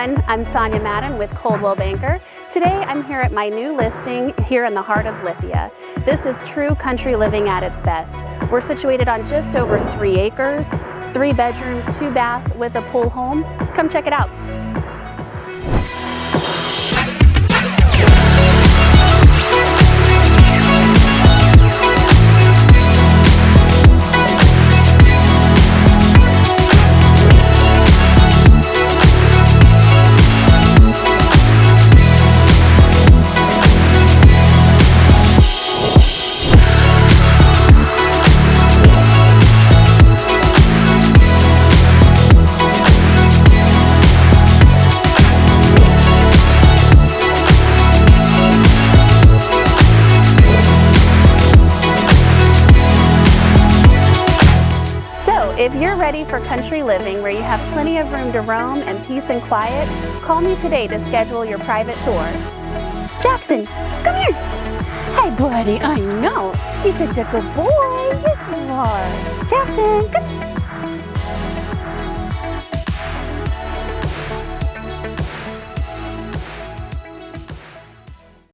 everyone, I'm Sonia Madden with Coldwell Banker. Today I'm here at my new listing here in the heart of Lithia. This is true country living at its best. We're situated on just over 3 acres, 3 bedroom, 2 bath with a pool home. Come check it out. If you're ready for country living where you have plenty of room to roam and peace and quiet, call me today to schedule your private tour. Jackson, come here. Hi, buddy. I know. You're such a good boy. Yes, you are. Jackson, come.